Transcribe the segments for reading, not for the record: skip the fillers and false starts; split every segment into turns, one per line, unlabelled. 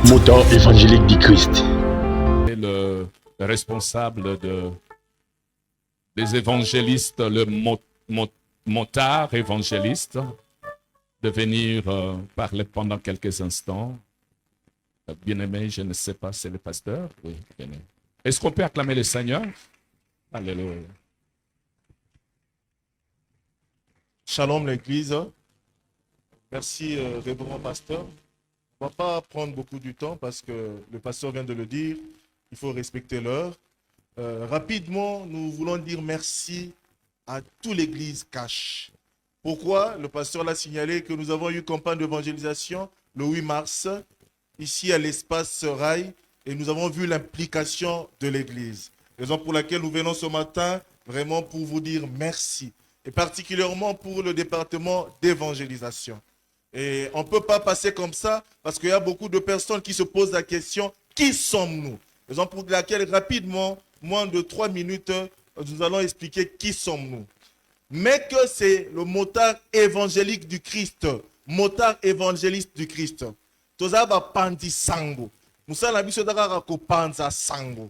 Moteur évangélique du Christ.
Le responsable des évangélistes, le motard évangéliste, de venir parler pendant quelques instants. Bien-aimé, je ne sais pas, c'est le pasteur? Oui, bien-aimé. Est-ce qu'on peut acclamer le Seigneur? Alléluia.
Shalom l'Église. Merci, révérend pasteur. On ne va pas prendre beaucoup du temps parce que le pasteur vient de le dire. Il faut respecter l'heure. Rapidement, nous voulons dire merci à toute l'Église Cache. Pourquoi? Le pasteur l'a signalé que nous avons eu campagne d'évangélisation le 8 mars, ici à l'espace Rail, et nous avons vu l'implication de l'Église. Raison pour laquelle nous venons ce matin, vraiment pour vous dire merci. Et particulièrement pour le département d'évangélisation. Et on ne peut pas passer comme ça parce qu'il y a beaucoup de personnes qui se posent la question, qui sommes-nous? Raison pour laquelle rapidement, moins de 3 minutes, nous allons expliquer qui sommes-nous. Mais que c'est le motard évangélique du Christ, motard évangéliste du Christ. Tozaba pandi sango. Nous avons panza sango.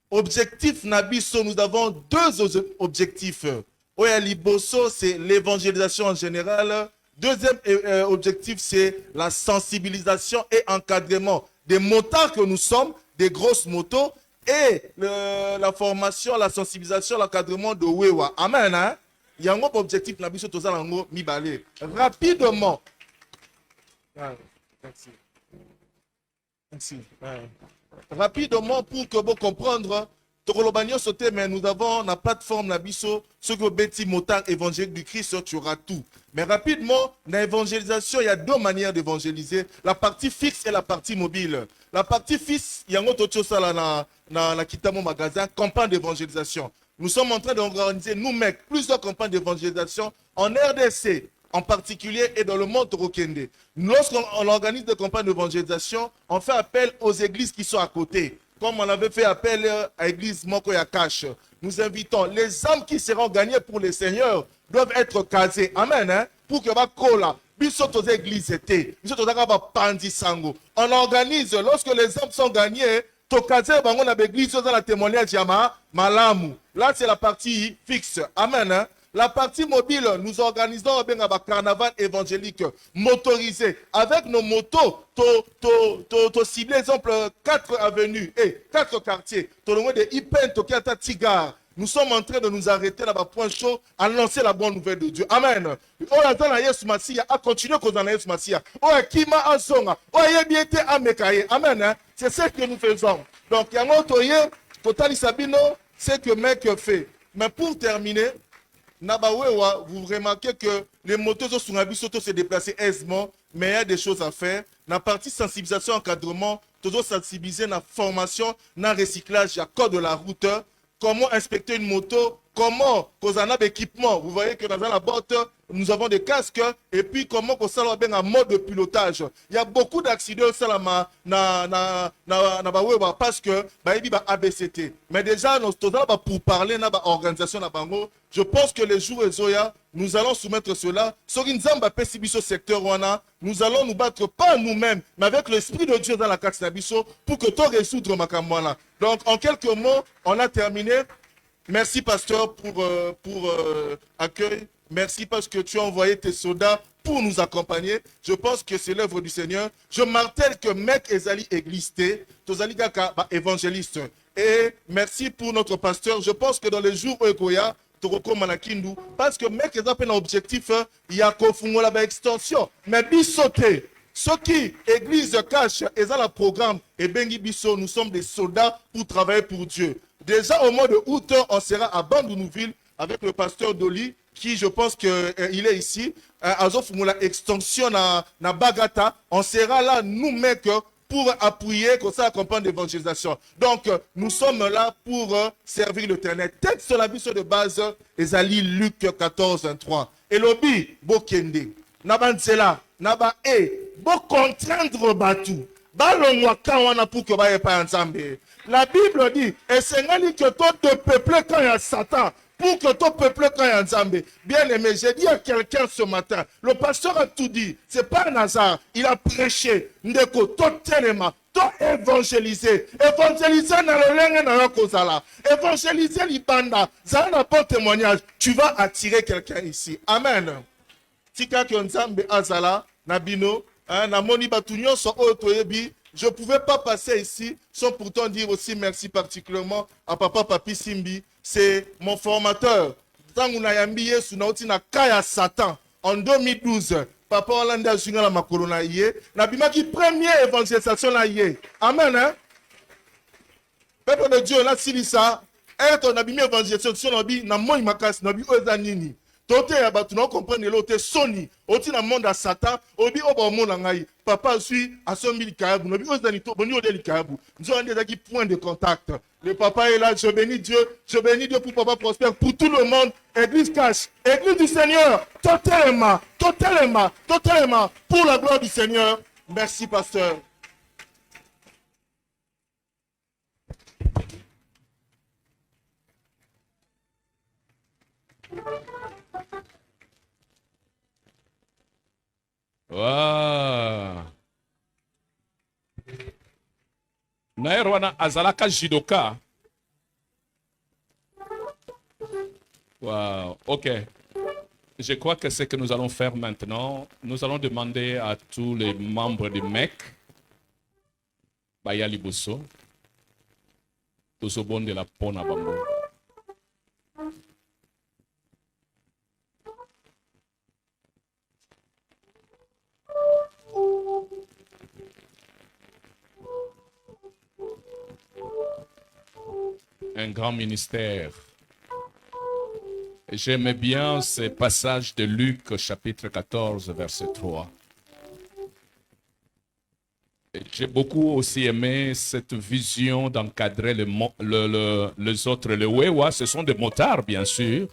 Objectif nabiso, nous avons deux objectifs. Oya liboso, c'est l'évangélisation en général. Deuxième objectif, c'est la sensibilisation et encadrement des motards que nous sommes, des grosses motos, et la formation, la sensibilisation, l'encadrement de Wewa. Amen. Hein? Il y a un autre objectif, rapidement. Merci. Merci. Rapidement, pour que vous compreniez, mais nous avons la plateforme Nabiso, ce que Betty Motard évangélique du Christ, tu auras tout. Mais rapidement, dans l'évangélisation, il y a deux manières d'évangéliser, la partie fixe et la partie mobile. La partie fixe, il y a un autre chose dans la Kitamo magasin, campagne d'évangélisation. Nous sommes en train d'organiser, nous mecs, plusieurs campagnes d'évangélisation en RDC, en particulier, et dans le monde Rokende. Lorsqu'on organise des campagnes d'évangélisation, on fait appel aux églises qui sont à côté. Comme on avait fait appel à l'église Mokoya Cash. Nous invitons les âmes qui seront gagnées pour le Seigneur doivent être casées. Amen. Hein? Pour que va cola. On organise, lorsque les âmes sont gagnées, dans la témoignage Yama, Malamu. Là, c'est la partie fixe. Amen. Hein? La partie mobile, nous organisons un carnaval évangélique motorisé avec nos motos, ciblé, exemple, 4 avenues et 4 quartiers. Tout le monde de Ipen, Tokiata, Tigar. Nous sommes en train de nous arrêter là-bas, point chaud, à lancer la bonne nouvelle de Dieu. Amen. On attend la Yesu Masia, à continuer qu'on en a Yesu Masia. On a Kima Ansonga, on a Yebiete Amekaye. Amen. C'est ce que nous faisons. Donc, il y a un autre, Totali Sabino, c'est que mec fait. Mais pour terminer, Nabawewa, vous remarquez que les motos sur un bus se déplacent aisément, mais il y a des choses à faire. Dans la partie sensibilisation, encadrement, toujours sensibiliser dans la formation, dans le recyclage, il y a code de la route, comment inspecter une moto, comment qu'on a d'équipement. Vous voyez que dans la boîte, nous avons des casques, et puis comment qu'on s'en bien en mode de pilotage. Il y a beaucoup d'accidents parce que ABCT. Mais déjà, nous sommes pour parler de l'organisation, je pense que les jours et Zoya, nous allons soumettre cela. Sur une zamba pessibiso secteur, nous allons nous battre pas nous-mêmes, mais avec l'Esprit de Dieu dans la carte Nabiso pour que tout résoudre ma camoine. Donc, en quelques mots, on a terminé. Merci, pasteur, pour accueil. Merci parce que tu as envoyé tes soldats pour nous accompagner. Je pense que c'est l'œuvre du Seigneur. Je martèle que Mec Ezali Églisté, Tozali Gaka évangéliste. Et merci pour notre pasteur. Je pense que dans les jours où Ekoya, Toroko Manakindu, parce que Mec Ezali a un objectif, il y a Kofungo la extension. Mais bisoté. Ceux qui, Église cache, et dans le programme, et Bengi Bisso, nous sommes des soldats pour travailler pour Dieu. Déjà au mois de août, on sera à Bandounouville avec le pasteur Doli, qui je pense qu'il est ici. Azofumula extension na Bagata. On sera là, nous mecs, pour appuyer comme ça la campagne d'évangélisation. Donc, nous sommes là pour servir l'Éternel. Texte sur la mission de base, Ezali Luc 14, 3. Et lobby, Bokende. Nabanzela, Naba bo contraindre Batu. Balongwa kawana pour que ba pas ensemble. La Bible dit, et c'est que toi de peuple quand il y a Satan. Pour que ton peuple quand il y a Nzambe. Bien aimé, j'ai dit à quelqu'un ce matin, le pasteur a tout dit, c'est pas un hasard, il a prêché, ndeko, totalement, évangéliser dans le langue na kozala, évangéliser libanda, ça n'a pas témoignage, tu vas attirer quelqu'un ici. Amen. Tika ki nzambe azala na bino, na moni batu nyonso oyo toyebi. Je ne pouvais pas passer ici sans pourtant dire aussi merci particulièrement à Papa Papi Simbi. C'est mon formateur. Tant qu'on a yambi Yesu na oti na kaya Satan en 2012. Papa Hollanda Junga la makolo na yé. Na bima ki première évangélisation na yé. Amen, hein? Peuple de Dieu, là, si ça, être na bima évangélisation na bi na moi makas na bi oza nini. Tote ya batu na comprendre l'autre Sony. Oti na monde à Satan, obi oba monde ngai. Papa suis à son mille kayabu. Nobi ozani to boni odeli kayabu. Nous avons des points de contact. Le papa est là, je bénis Dieu pour papa prospère, pour tout le monde. Église cache, église du Seigneur, totalement, pour la gloire du Seigneur. Merci pasteur.
Wow. Naerwana azalaka judoka. Wow. Ok. Je crois que ce que nous allons faire maintenant, nous allons demander à tous les membres du MEC, Baya Liboso, Tosobon de la Pona Bambo. Un grand ministère. J'aimais bien ce passage de Luc, chapitre 14, verset 3. J'ai beaucoup aussi aimé cette vision d'encadrer les autres. Les Wewa, ce sont des motards, bien sûr.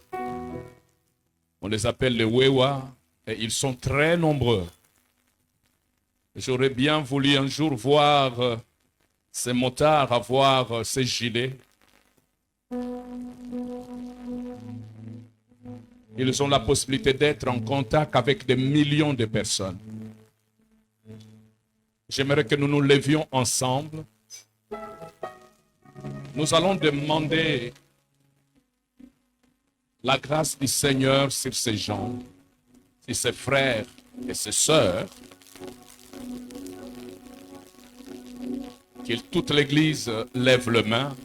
On les appelle les Wewa et ils sont très nombreux. J'aurais bien voulu un jour voir ces motards avoir ces gilets. Ils ont la possibilité d'être en contact avec des millions de personnes. J'aimerais que nous nous levions ensemble. Nous allons demander la grâce du Seigneur sur ces gens, sur ses frères et ses sœurs. Que toute l'Église lève les mains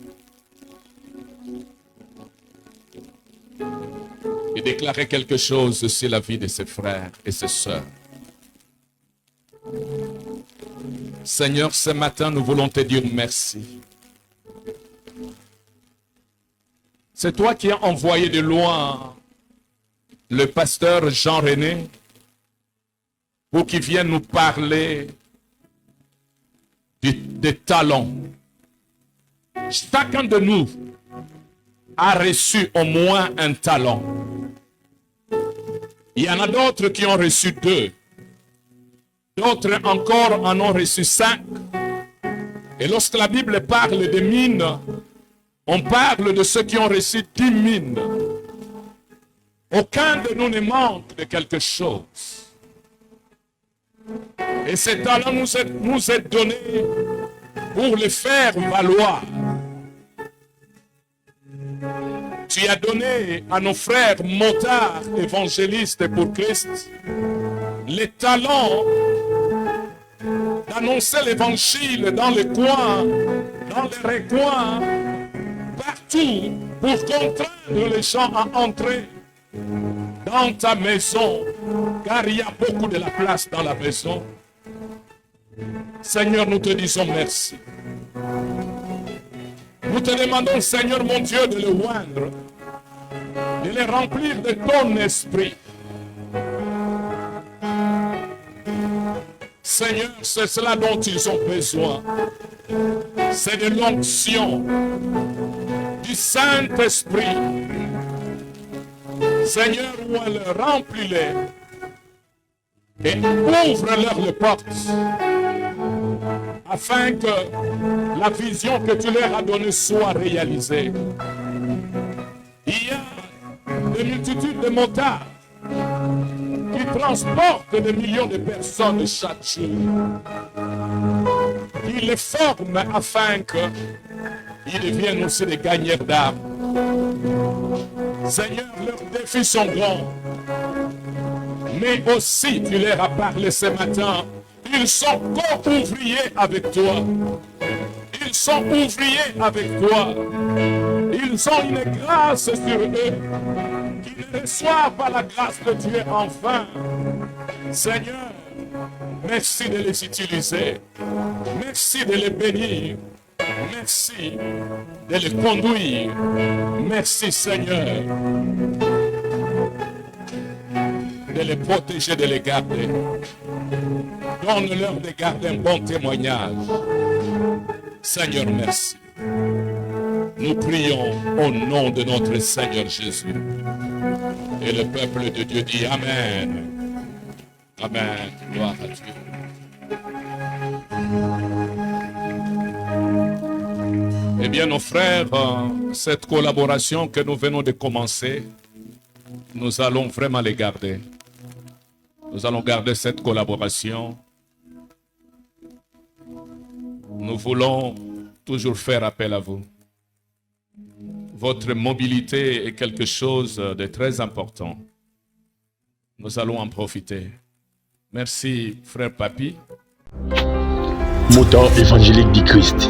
et déclarer quelque chose sur la vie de ses frères et ses sœurs. Seigneur, ce matin, nous voulons te dire merci. C'est toi qui as envoyé de loin le pasteur Jean-René pour qu'il vienne nous parler des talents. Chacun de nous a reçu au moins un talent. Il y en a d'autres qui ont reçu 2. D'autres encore en ont reçu 5. Et lorsque la Bible parle de mines, on parle de ceux qui ont reçu 10 mines. Aucun de nous ne manque de quelque chose. Et ces talents nous est donné pour les faire valoir. Tu as donné à nos frères motards évangélistes pour Christ les talents d'annoncer l'évangile dans les coins, dans les recoins, partout, pour contraindre les gens à entrer dans ta maison, car il y a beaucoup de la place dans la maison. Seigneur, nous te disons merci. Nous te demandons, Seigneur mon Dieu, de les oindre, de les remplir de ton esprit. Seigneur, c'est cela dont ils ont besoin. C'est de l'onction du Saint-Esprit. Seigneur, remplis-les et ouvre-leur les portes afin que la vision que tu leur as donnée soit réalisée. Il y a des multitudes de motards qui transportent des millions de personnes chaque jour, qui tu les formes afin qu'ils deviennent aussi des gagneurs d'âme. Seigneur, leurs défis sont grands, mais aussi tu leur as parlé ce matin. Ils sont co-ouvriers avec toi. Ils sont ouvriers avec toi. Ils ont une grâce sur eux qui ne reçoivent pas la grâce de Dieu enfin. Seigneur, merci de les utiliser. Merci de les bénir. Merci de les conduire. Merci Seigneur de les protéger, de les garder. Donne-leur de garder un bon témoignage. Seigneur, merci. Nous prions au nom de notre Seigneur Jésus. Et le peuple de Dieu dit Amen. Amen. Gloire à Dieu. Eh bien, nos frères, cette collaboration que nous venons de commencer, nous allons vraiment les garder. Nous allons garder cette collaboration. Nous voulons toujours faire appel à vous. Votre mobilité est quelque chose de très important. Nous allons en profiter. Merci, frère Papi.
Moteur évangélique du Christ.